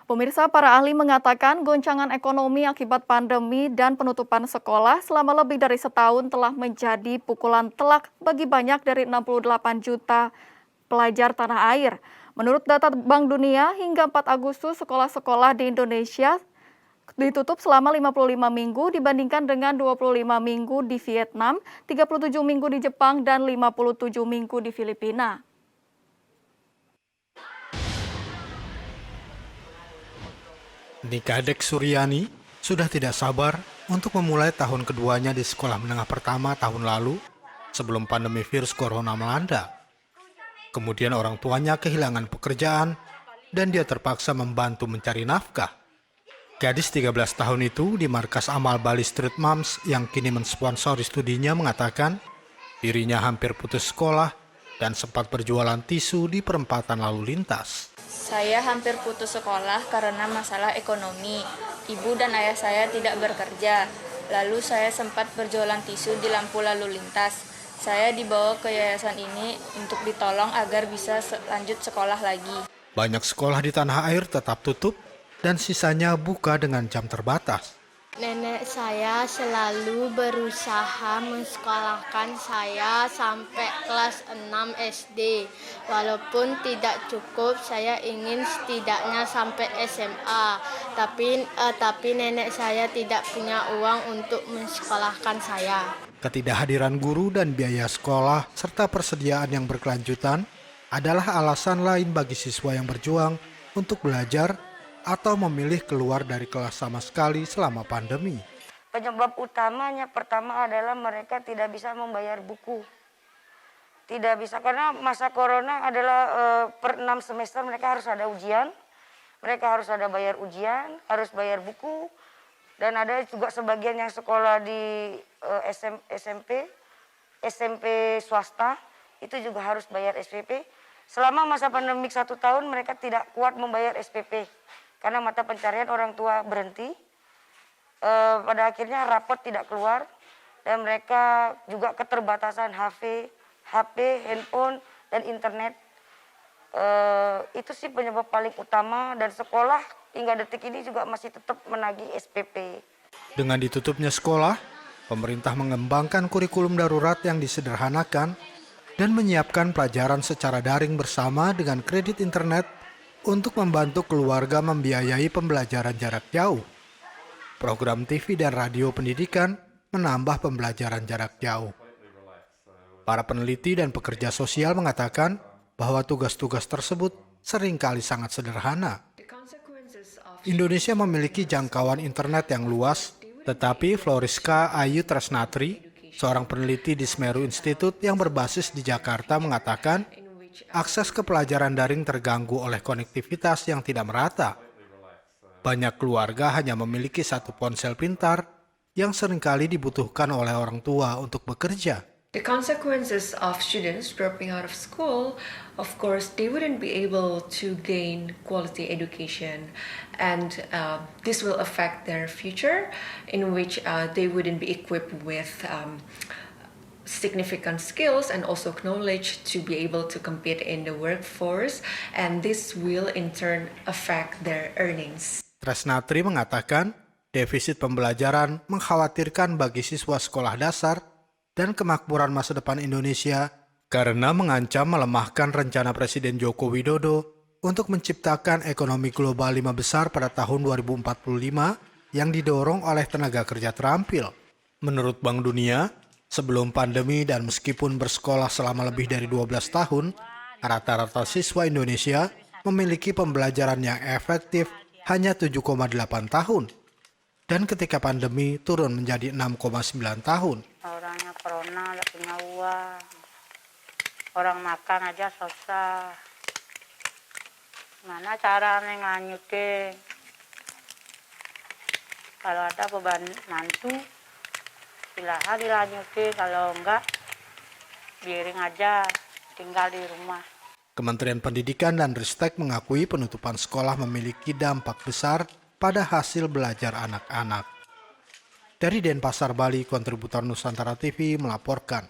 Pemirsa, para ahli mengatakan goncangan ekonomi akibat pandemi dan penutupan sekolah selama lebih dari setahun telah menjadi pukulan telak bagi banyak dari 68 juta pelajar tanah air. Menurut data Bank Dunia, hingga 4 Agustus sekolah-sekolah di Indonesia ditutup selama 55 minggu dibandingkan dengan 25 minggu di Vietnam, 37 minggu di Jepang, dan 57 minggu di Filipina. Nikadek Suryani sudah tidak sabar untuk memulai tahun keduanya di sekolah menengah pertama tahun lalu sebelum pandemi virus corona melanda. Kemudian orang tuanya kehilangan pekerjaan dan dia terpaksa membantu mencari nafkah. Gadis 13 tahun itu di markas amal Bali Street Moms yang kini mensponsori studinya mengatakan dirinya hampir putus sekolah dan sempat berjualan tisu di perempatan lalu lintas. Saya hampir putus sekolah karena masalah ekonomi. Ibu dan ayah saya tidak bekerja. Lalu saya sempat berjualan tisu di lampu lalu lintas. Saya dibawa ke yayasan ini untuk ditolong agar bisa lanjut sekolah lagi. Banyak sekolah di tanah air tetap tutup dan sisanya buka dengan jam terbatas. Nenek saya selalu berusaha mensekolahkan saya sampai kelas 6 SD. Walaupun tidak cukup, saya ingin setidaknya sampai SMA. Tapi nenek saya tidak punya uang untuk mensekolahkan saya. Ketidakhadiran guru dan biaya sekolah serta persediaan yang berkelanjutan adalah alasan lain bagi siswa yang berjuang untuk belajar atau memilih keluar dari kelas sama sekali selama pandemi. Penyebab utamanya pertama adalah mereka tidak bisa membayar buku. Tidak bisa karena masa corona adalah per 6 semester mereka harus ada ujian. Mereka harus ada bayar ujian, harus bayar buku. Dan ada juga sebagian yang sekolah di SMP swasta, itu juga harus bayar SPP. Selama masa pandemik 1 tahun mereka tidak kuat membayar SPP. Karena mata pencarian orang tua berhenti, pada akhirnya rapot tidak keluar, dan mereka juga keterbatasan HP, handphone, dan internet. Itu sih penyebab paling utama, dan sekolah hingga detik ini juga masih tetap menagih SPP. Dengan ditutupnya sekolah, pemerintah mengembangkan kurikulum darurat yang disederhanakan dan menyiapkan pelajaran secara daring bersama dengan kredit internet untuk membantu keluarga membiayai pembelajaran jarak jauh. Program TV dan radio pendidikan menambah pembelajaran jarak jauh. Para peneliti dan pekerja sosial mengatakan bahwa tugas-tugas tersebut seringkali sangat sederhana. Indonesia memiliki jangkauan internet yang luas, tetapi Floriska Ayu Tresnatri, seorang peneliti di Semeru Institute yang berbasis di Jakarta mengatakan, akses ke pelajaran daring terganggu oleh konektivitas yang tidak merata. Banyak keluarga hanya memiliki satu ponsel pintar yang seringkali dibutuhkan oleh orang tua untuk bekerja. The consequences of students dropping out of school, of course, they wouldn't be able to gain quality education, and this will affect their future, in which they wouldn't be equipped with significant skills and also knowledge to be able to compete in the workforce, and this will in turn affect their earnings. Tresnatri mengatakan defisit pembelajaran mengkhawatirkan bagi siswa sekolah dasar dan kemakmuran masa depan Indonesia karena mengancam melemahkan rencana Presiden Joko Widodo untuk menciptakan ekonomi global 5 besar pada tahun 2045 yang didorong oleh tenaga kerja terampil. Menurut Bank Dunia, sebelum pandemi dan meskipun bersekolah selama lebih dari 12 tahun, rata-rata siswa Indonesia memiliki pembelajaran yang efektif hanya 7,8 tahun. Dan ketika pandemi turun menjadi 6,9 tahun. Orangnya corona, tidak punya uang. Orang makan aja susah. Gimana cara ngelanjutin? Kalau ada beban mantu, silahkan dilanjutin, kalau enggak biarin aja tinggal di rumah. Kementerian Pendidikan dan Ristek mengakui penutupan sekolah memiliki dampak besar pada hasil belajar anak-anak. Dari Denpasar, Bali, kontributor Nusantara TV melaporkan.